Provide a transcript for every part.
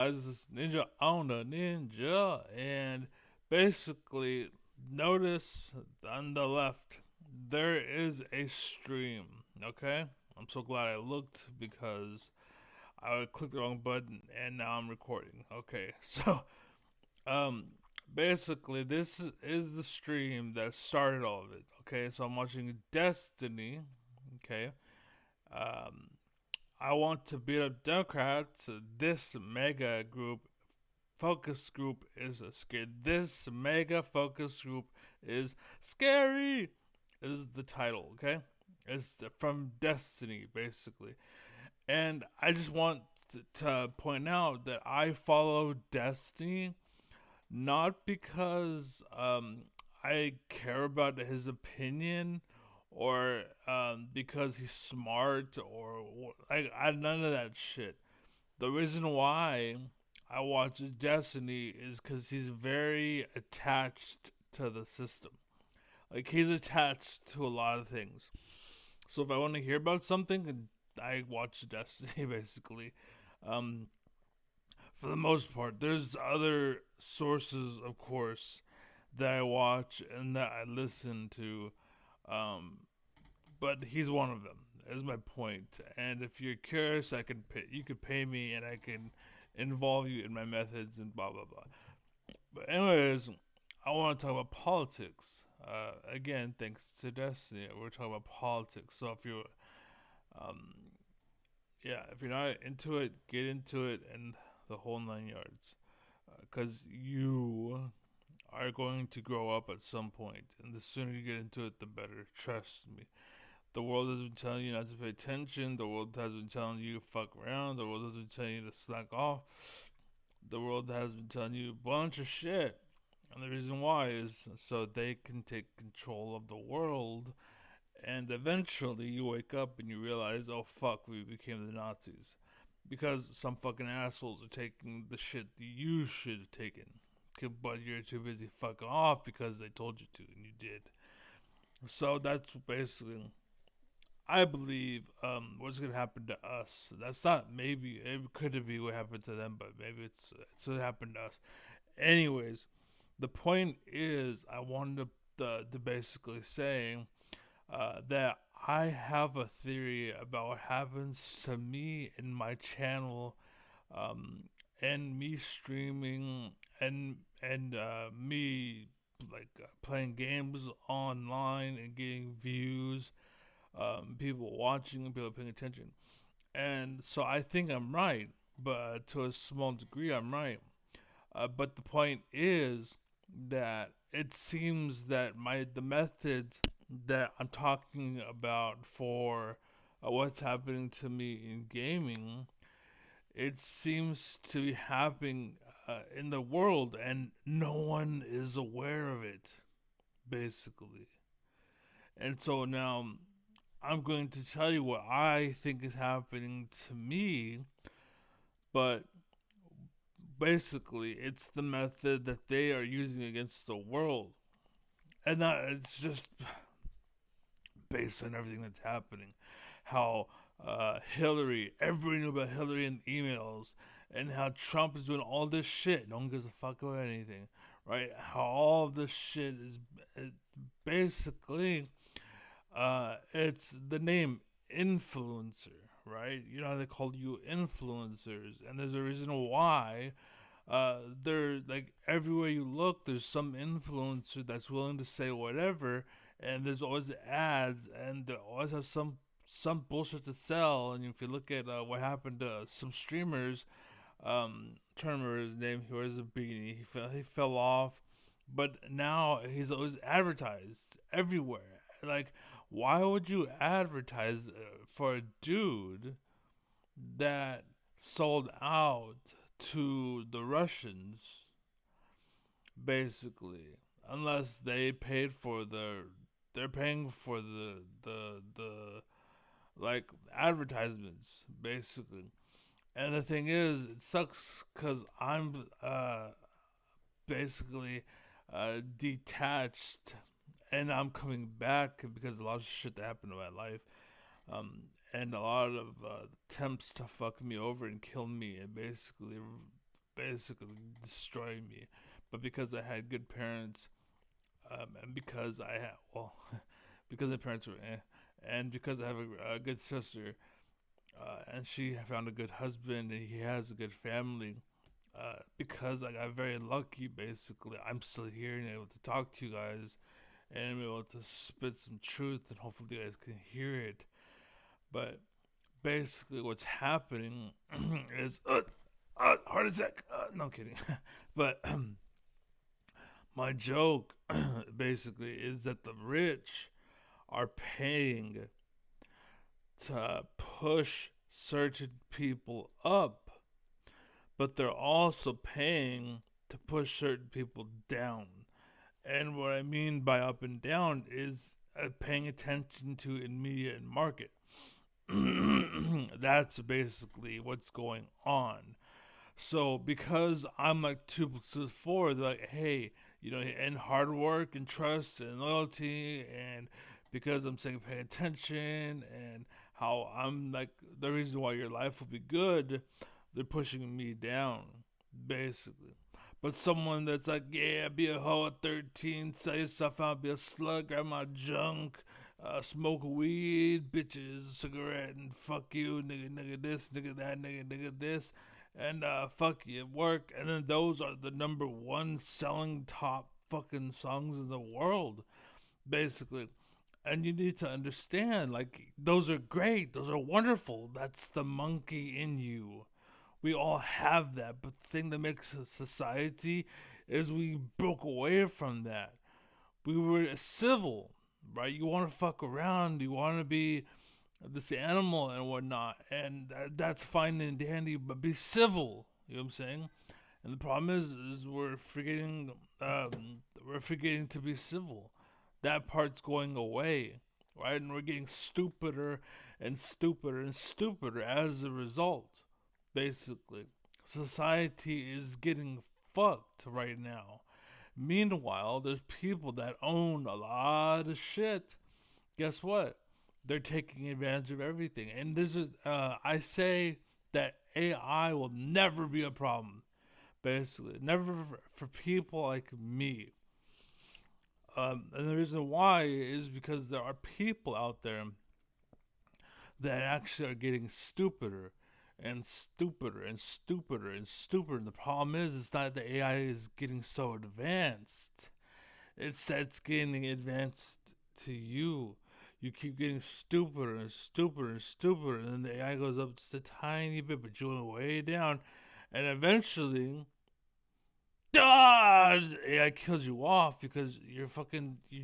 This is Ninja on a Ninja, and basically, notice on the left there is a stream. Okay, I'm so glad I looked because I clicked the wrong button and now I'm recording. Okay, so um, basically, this is the stream that started all of it. Okay, so I'm watching Destiny. Okay, um, I want to beat up Democrats. This mega group focus group is scary. This mega focus group is scary. Is the title, okay? It's from Destiny, basically. And I just want to point out that I follow Destiny not because I care about his opinion or because he's smart or I none of that shit. The reason why I watch Destiny is because he's very attached to the system. Like he's attached to a lot of things. So if I want to hear about something, I watch Destiny basically. Um, for the most part, there's other sources, of course, that I watch and that I listen to. Um, but he's one of them. Is my point. And if you're curious, I can pay, you could pay me, and I can involve you in my methods and blah blah blah. But anyways, I want to talk about politics. Again, thanks to Destiny, we're talking about politics. So if you're, um, yeah, if you're not into it, get into it and the whole 9 yards. Because you are going to grow up at some point, and the sooner you get into it, the better. Trust me. The world has been telling you not to pay attention. The world has been telling you to fuck around. The world has been telling you to slack off. The world has been telling you a bunch of shit. And the reason why is so they can take control of the world. And eventually you wake up and you realize, oh fuck, we became the Nazis. Because some fucking assholes are taking the shit that you should have taken. But you're too busy fucking off because they told you to and you did. So that's basically I believe what's gonna happen to us. That's not maybe it could be what happened to them, but maybe it's what happened to us. Anyways, the point is I wanted to basically say that I have a theory about what happens to me in my channel, um, and me streaming and me like playing games online and getting views, people watching and people paying attention. And so I think I'm right, but to a small degree, I'm right. But the point is that it seems that the methods that I'm talking about for what's happening to me in gaming, it seems to be happening in the world, and no one is aware of it, basically. And so now I'm going to tell you what I think is happening to me, but basically, it's the method that they are using against the world. And that it's just based on everything that's happening. How Hillary, everybody knew about Hillary in emails, and how Trump is doing all this shit. No one gives a fuck about anything, right? How all of this shit is basically it's the name influencer, right? You know how they call you influencers, and there's a reason why. They're like everywhere you look, there's some influencer that's willing to say whatever, and there's always ads, and they always have some bullshit to sell. And if you look at what happened to some streamers, trying to remember his name, he wears a beanie, he fell off, but now he's always advertised everywhere. Like, why would you advertise for a dude that sold out to the Russians, basically? Unless they paid for they're paying for the like advertisements, basically. And the thing is, it sucks because I'm basically detached, and I'm coming back because a lot of shit that happened in my life, and a lot of attempts to fuck me over and kill me, and basically basically destroy me. But because I had good parents, and because I had, well, because my parents were and because I have a good sister, and she found a good husband and he has a good family. Because I got very lucky, basically, I'm still here and able to talk to you guys and I'm able to spit some truth, and hopefully you guys can hear it. But basically, what's happening is heart attack. No I'm kidding. But my joke basically is that the rich are paying to push certain people up, but they're also paying to push certain people down. And what I mean by up and down is paying attention to immediate market. That's basically what's going on. So because I'm like 2 plus 4, they're like, hey, and hard work and trust and loyalty, and because I'm saying pay attention and how I'm like the reason why your life will be good, they're pushing me down, basically. But someone that's like, yeah, be a hoe at 13, sell yourself out, be a slut, grab my junk, smoke weed, bitches, a cigarette, and fuck you, nigga this, nigga that, nigga this, and fuck you at work. And then those are the number one selling top fucking songs in the world, basically. And you need to understand, like, those are great, those are wonderful. That's the monkey in you. We all have that, but the thing that makes a society is we broke away from that. We were civil, right? You want to fuck around, you want to be this animal and whatnot, and that's fine and dandy, but be civil. You know what I'm saying? And the problem is we're forgetting to be civil. That part's going away, right? And we're getting stupider and stupider and stupider as a result. Basically, society is getting fucked right now. Meanwhile, there's people that own a lot of shit. Guess what? They're taking advantage of everything. And I say that AI will never be a problem. Basically, never for people like me. And the reason why is because there are people out there that actually are getting stupider and stupider and stupider and stupider. And the problem is, it's not that AI is getting so advanced. It's that it's getting advanced to you. You keep getting stupider and stupider and stupider, and then the AI goes up just a tiny bit, but you're going way down. And eventually, AI kills you off because you're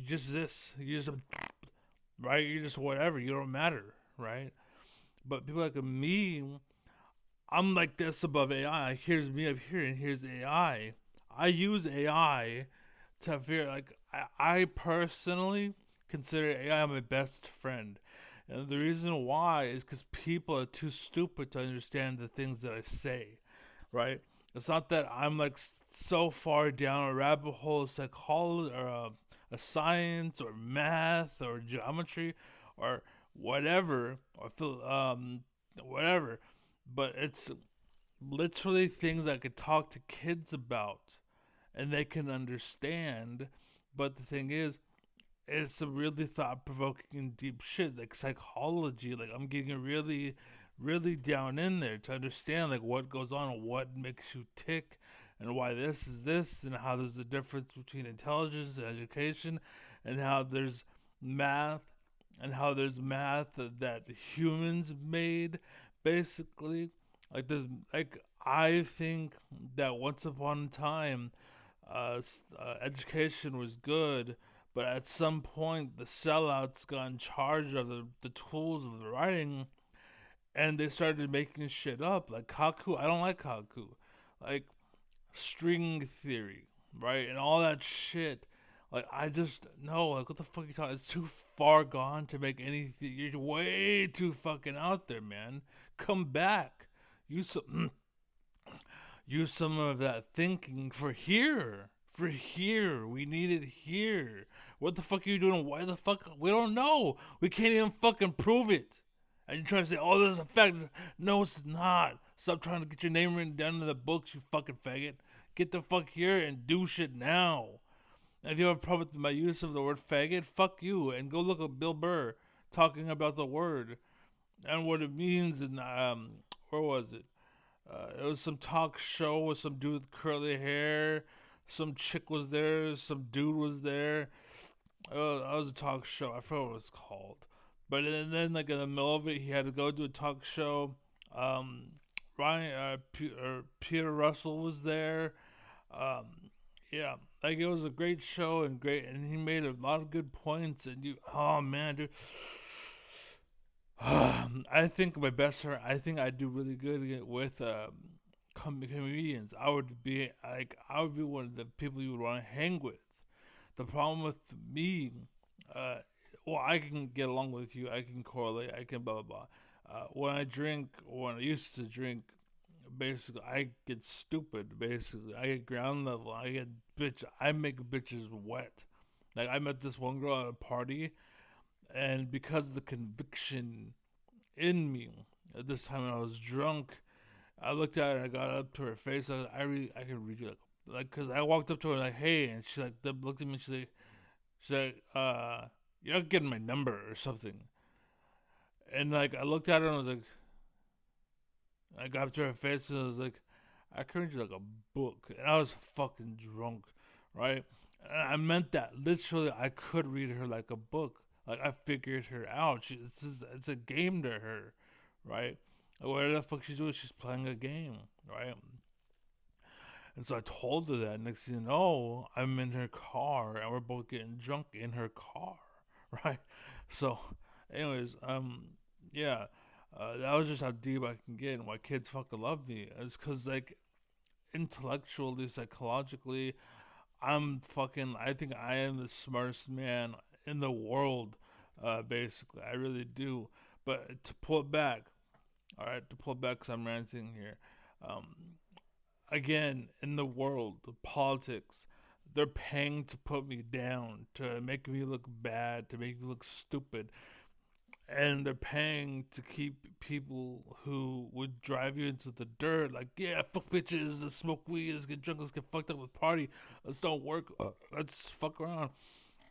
just this. You're just, right? You're just whatever. You don't matter, right? But people like me, I'm like this above AI. Here's me up here, and here's AI. I use AI to figure, like, I personally consider AI my best friend. And the reason why is because people are too stupid to understand the things that I say, right? It's not that I'm like so far down a rabbit hole of psychology or a science or math or geometry or whatever whatever, but it's literally things I could talk to kids about and they can understand. But the thing is, it's a really thought provoking and deep shit, like psychology. Like, I'm getting really, really down in there to understand like what goes on and what makes you tick and why this is this, and how there's a difference between intelligence and education, and how there's math that humans made, basically. Like, there's like, I think that once upon a time, education was good, but at some point the sellouts got in charge of the tools of the writing, and they started making shit up like Kaku. I don't like Kaku, like string theory, right, and all that shit. Like, I just know, like, what the fuck are you talking? It's too far gone to make anything. You're way too fucking out there, man. Come back. Use some, use some of that thinking for here. For here. We need it here. What the fuck are you doing? Why the fuck? We don't know. We can't even fucking prove it. And you're trying to say, oh, there's a fact. No, it's not. Stop trying to get your name written down in the books, you fucking faggot. Get the fuck here and do shit now. If you have a problem with my use of the word faggot, fuck you, and go look at Bill Burr talking about the word and what it means. And where was it? It was some talk show with some dude with curly hair. Some chick was there. Some dude was there. That was a talk show. I forgot what it was called. But then, like in the middle of it, he had to go do a talk show. Um, Peter Russell was there. Yeah, like it was a great show and great, and he made a lot of good points. And oh man, dude, I think my best friend. I think I do really good with comedians. I would be one of the people you would want to hang with. The problem with me, uh, well, I can get along with you. I can correlate. I can blah blah blah. When I drink, when I used to drink, basically I get stupid. Basically, I get ground level. I get bitch. I make bitches wet. Like I met this one girl at a party, and because of the conviction in me, at this time when I was drunk, I looked at her. I got up to her face. I can read you cause I walked up to her like, hey, and she like looked at me. She's like, you're not getting my number or something. And like I looked at her and I was like, I got up to her face and I was like, I can read you like a book. And I was fucking drunk, right? And I meant that. Literally, I could read her like a book. Like, I figured her out. It's a game to her, right? Like, whatever the fuck she's doing, she's playing a game, right? And so I told her that. Next thing you know, I'm in her car and we're both getting drunk in her car, right? So, anyways, yeah, that was just how deep I can get and why kids fucking love me. It's because, like, intellectually, psychologically, I think I am the smartest man in the world, basically. I really do. But to pull it back, all right, to pull it back because I'm ranting here. Um, Again, in the world, politics, they're paying to put me down, to make me look bad, to make me look stupid. And they're paying to keep people who would drive you into the dirt. Like, yeah, fuck bitches, let's smoke weed, let's get drunk, let's get fucked up, let's party, let's don't work, let's fuck around.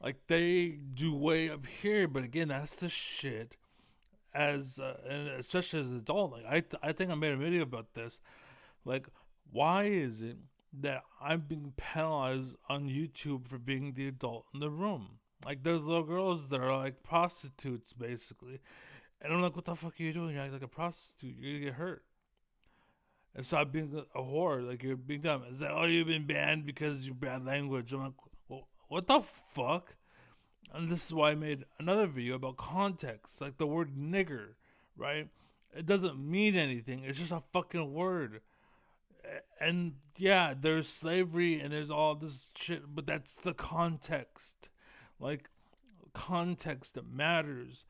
Like, they do way up here, but again, that's the shit. And especially as an adult, like, I think I made a video about this. Like, why is it that I'm being penalized on YouTube for being the adult in the room? Like, there's little girls that are like prostitutes, basically. And I'm like, what the fuck are you doing? You're acting like a prostitute. You're gonna get hurt. And stop being a whore. Like, you're being dumb. It's like, oh, you've been banned because you bad language. I'm like, well, what the fuck? And this is why I made another video about context. Like, the word nigger, right? It doesn't mean anything. It's just a fucking word. And yeah, there's slavery and there's all this shit, but that's the context. Like, context matters.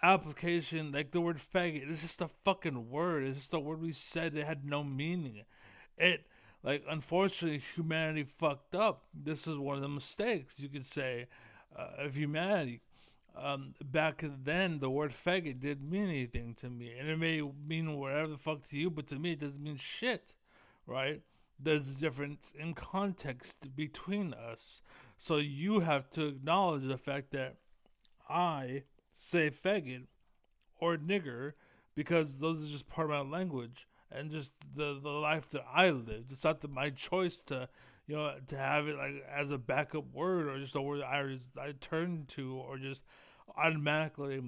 Application, like the word faggot, it's just a fucking word. It's just a word we said. It had no meaning. It, like, unfortunately, humanity fucked up. This is one of the mistakes you could say of humanity. Back then, the word faggot didn't mean anything to me, and it may mean whatever the fuck to you, but to me, it doesn't mean shit, right? There's a difference in context between us, so you have to acknowledge the fact that I say faggot or nigger because those are just part of my language and just the life that I lived. It's not my choice to, to have it like as a backup word or just a word I turn to or just automatically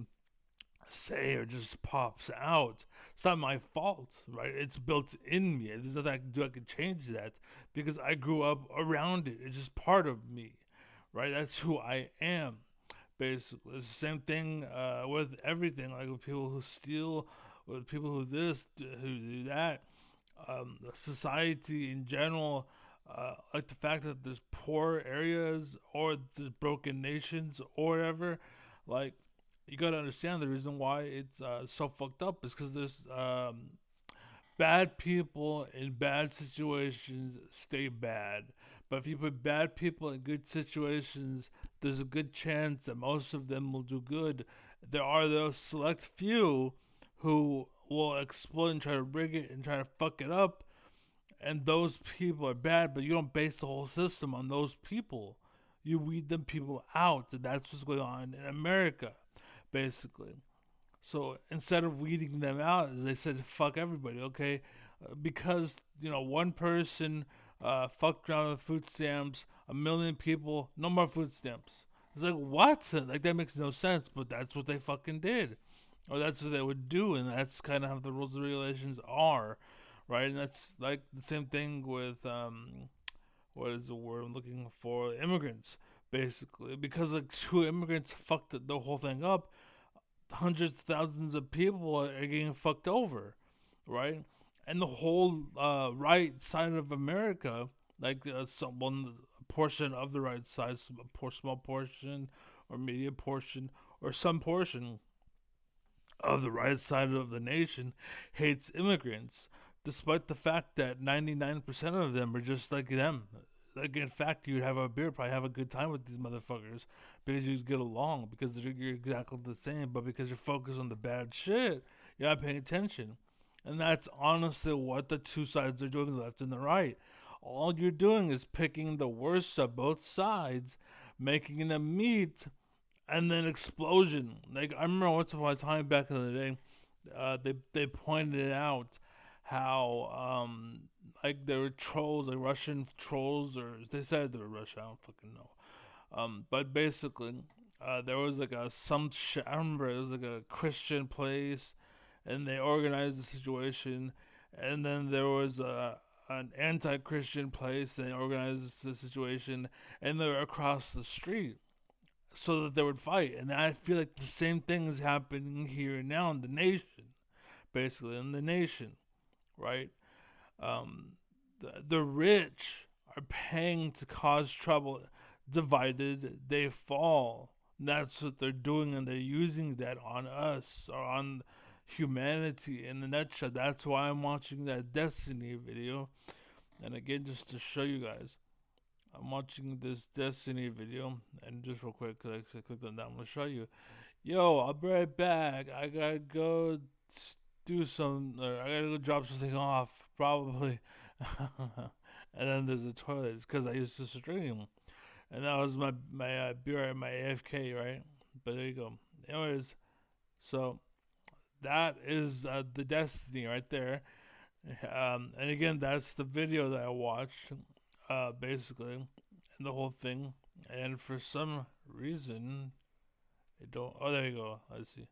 say or just pops out. It's not my fault, right? It's built in me. There's nothing I can do. I can change that because I grew up around it. It's just part of me, right? That's who I am. Basically, it's the same thing with everything. Like with people who steal, with people who who do that. Society in general, like the fact that there's poor areas or there's broken nations or whatever. Like, you gotta understand the reason why it's so fucked up is because there's bad people in bad situations stay bad. But if you put bad people in good situations, there's a good chance that most of them will do good. There are those select few who will exploit and try to rig it and try to fuck it up, and those people are bad, but you don't base the whole system on those people. You weed them people out, and that's what's going on in America, basically. So instead of weeding them out, they said fuck everybody, okay? Because one person fucked around with food stamps, a million people, no more food stamps. It's like what? Like that makes no sense, but that's what they fucking did, or that's what they would do, and that's kind of how the rules and regulations are, right? And that's like the same thing with what is the word I'm looking for? Immigrants, basically, because like two immigrants fucked the whole thing up. Hundreds of thousands of people are getting fucked over, right? And the whole right side of America, like one portion of the right side, a small portion or medium portion or some portion of the right side of the nation hates immigrants, despite the fact that 99% of them are just like them. Like, in fact, you'd have a beer, probably have a good time with these motherfuckers because you get along, because you're exactly the same, but because you're focused on the bad shit, you're not paying attention. And that's honestly what the two sides are doing, the left and the right. All you're doing is picking the worst of both sides, making them meet, and then explosion. Like I remember once upon a time back in the day, they pointed out how like there were trolls, like Russian trolls, or they said they were Russian. I don't fucking know. But basically, there was like I remember it was like a Christian place, and they organized the situation, and then there was an anti-Christian place, and they organized the situation, and they were across the street so that they would fight. And I feel like the same thing is happening here now in the nation, basically in the nation, right? Um, the rich are paying to cause trouble. Divided, they fall. That's what they're doing, and they're using that on us or on humanity in a nutshell. That's why I'm watching that Destiny video. And again, just to show you guys, I'm watching this Destiny video, and just real quick, cause I clicked on that, I'm gonna show you. Yo, I'll be right back. I gotta go do some, or I gotta go drop something off, probably. And then there's a toilet. It's because I used to stream, and that was my beer at my AFK, right? But there you go. Anyways, so that is the Destiny right there. And again, that's the video that I watched, basically, and the whole thing. And for some reason, it don't. Oh, there you go. Let's see.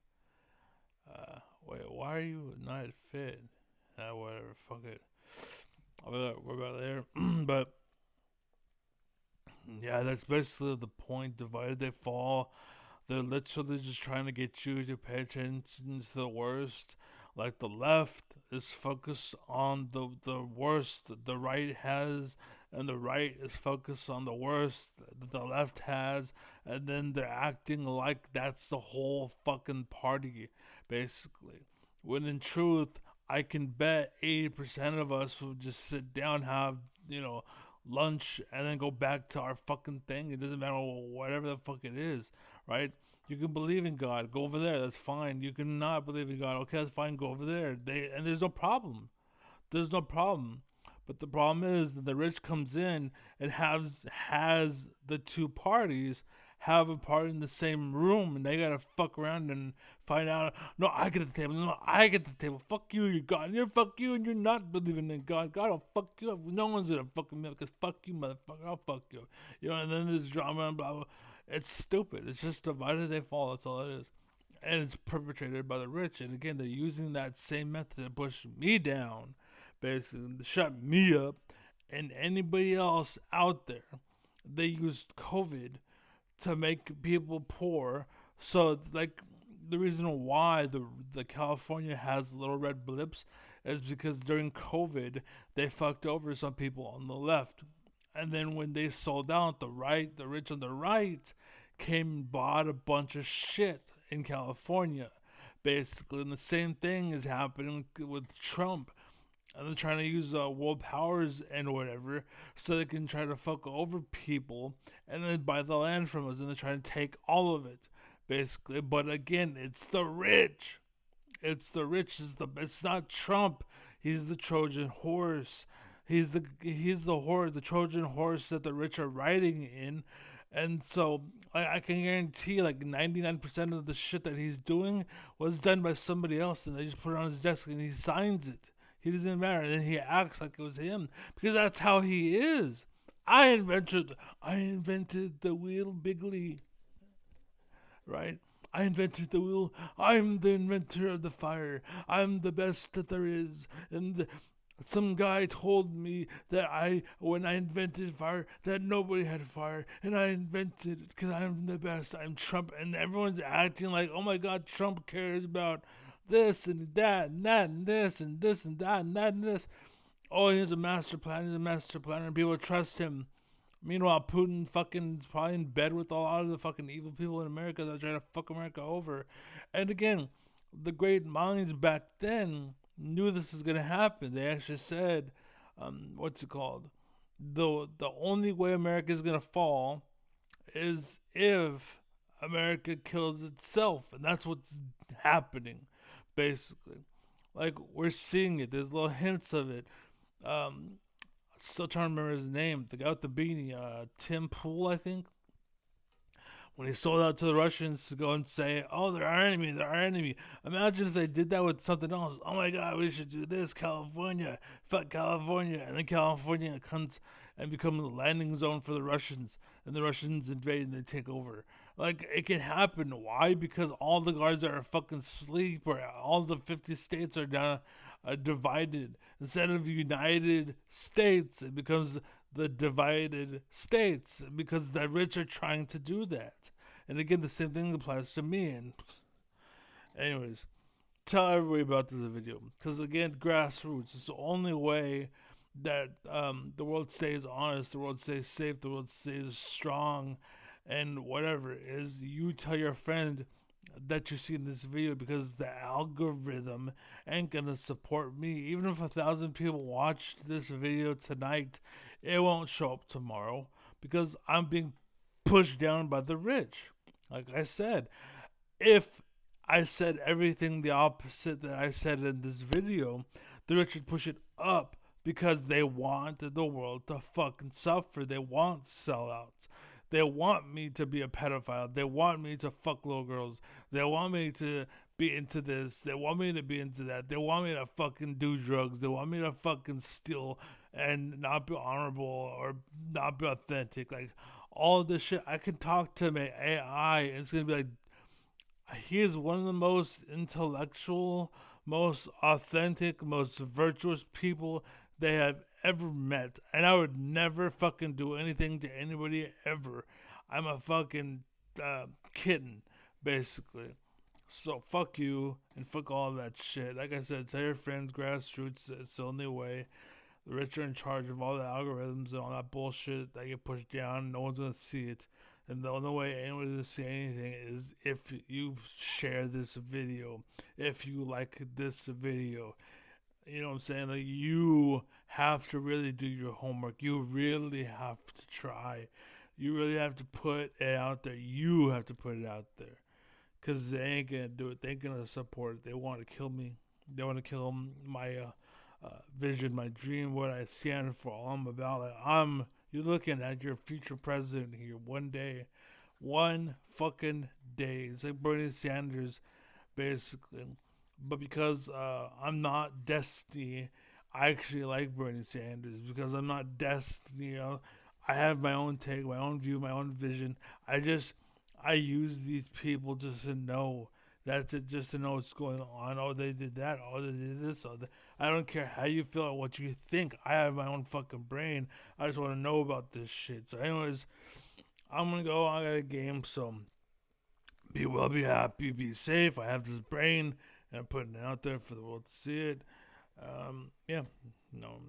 Wait, why are you not fit? Whatever. Fuck it. We're about there. But yeah, that's basically the point. Divided they fall. They're literally just trying to get you to pay attention to the worst. Like the left is focused on the worst the right has, and the right is focused on the worst that the left has, and then they're acting like that's the whole fucking party, basically. When in truth, I can bet 80% of us will just sit down, have, lunch, and then go back to our fucking thing. It doesn't matter whatever the fuck it is, right? You can believe in God, go over there. That's fine. You can not believe in God, okay, that's fine. Go over there. And there's no problem. There's no problem. But the problem is that the rich comes in and has the two parties have a party in the same room, and they gotta fuck around and find out. No, I get the table. No, I get the table. Fuck you, you're God. You're fuck you, and you're not believing in God. God will fuck you up. No one's gonna fucking me up because fuck you, motherfucker. I'll fuck you. And then there's drama and blah blah. It's stupid. It's just divided they fall. That's all it is. And it's perpetrated by the rich. And again, they're using that same method to push me down, basically, to shut me up, and anybody else out there. They used COVID to make people poor. So, like, the reason why the California has little red blips is because during COVID, they fucked over some people on the left. And then when they sold out, the rich on the right came and bought a bunch of shit in California, basically. And the same thing is happening with Trump. And they're trying to use world powers and whatever so they can try to fuck over people and then buy the land from us. And they're trying to take all of it, basically. But again, it's the rich. It's the rich. It's not Trump. He's the Trojan horse. He's the horse, the Trojan horse that the rich are riding in. And so I can guarantee like 99% of the shit that he's doing was done by somebody else, and they just put it on his desk and he signs it. He doesn't matter, and then he acts like it was him because that's how he is. I invented the wheel, Bigley, right? I invented the wheel. I'm the inventor of the fire. I'm the best that there is. And some guy told me that when I invented fire, that nobody had fire, and I invented it because I'm the best. I'm Trump, and everyone's acting like, oh my God, Trump cares about this and that and that and this and this and that and that and this. Oh, he's a master plan. He's a master planner, and people trust him. Meanwhile, Putin fucking is probably in bed with a lot of the fucking evil people in America that try to fuck America over. And again, the great minds back then knew this was gonna happen. They actually said, what's it called? The only way America is gonna fall is if America kills itself, and that's what's happening, basically. Like we're seeing it. There's little hints of it. Um, Still trying to remember his name. The guy with the beanie, Tim Pool, I think. When he sold out to the Russians to go and say, "Oh, they're our enemy, they're our enemy." Imagine if they did that with something else. Oh my God, we should do this, California, fuck California, and then California comes and becomes the landing zone for the Russians, and the Russians invade and they take over. Like it can happen. Why? Because all the guards are fucking asleep, or all the 50 states are down, divided. Instead of United States, it becomes the divided states because the rich are trying to do that. And again, the same thing applies to me. And anyways, tell everybody about this video because again, grassroots is the only way that the world stays honest, the world stays safe, the world stays strong, and whatever is you tell your friend that you see in this video because the algorithm ain't gonna support me. Even if 1,000 people watched this video tonight, it won't show up tomorrow because I'm being pushed down by the rich. Like I said, if I said everything the opposite that I said in this video, the rich would push it up because they want the world to fucking suffer. They want sellouts. They want me to be a pedophile. They want me to fuck little girls. They want me to be into this. They want me to be into that. They want me to fucking do drugs. They want me to fucking steal and not be honorable or not be authentic. Like all of this shit. I can talk to my AI and it's gonna be like, he is one of the most intellectual, most authentic, most virtuous people they have ever met. And I would never fucking do anything to anybody ever. I'm a fucking kitten, basically. So fuck you and fuck all that shit. Like I said, tell your friends, grassroots, it's the only way. The rich are in charge of all the algorithms and all that bullshit that get pushed down. No one's gonna see it. And the only way anyone's gonna see anything is if you share this video, if you like this video. You know what I'm saying? Like you have to really do your homework. You really have to try. You really have to put it out there. You have to put it out there. Because they ain't gonna do it. They ain't gonna support it. They want to kill me. They want to kill my vision, my dream, what I stand for, all I'm about. Like you're looking at your future president here one day, one fucking day. It's like Bernie Sanders, basically. But because I'm not Destiny, I actually like Bernie Sanders because I'm not Destiny. I have my own take, my own view, my own vision. I use these people just to know. That's it, just to know what's going on. Oh, they did that. Oh, they did this. Oh, I don't care how you feel or what you think. I have my own fucking brain. I just want to know about this shit. So, anyways, I'm gonna go. I got a game, so be well, be happy, be safe. I have this brain, and I'm putting it out there for the world to see it. Yeah, no,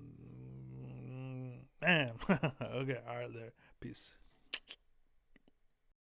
man. Okay, all right, there. Peace.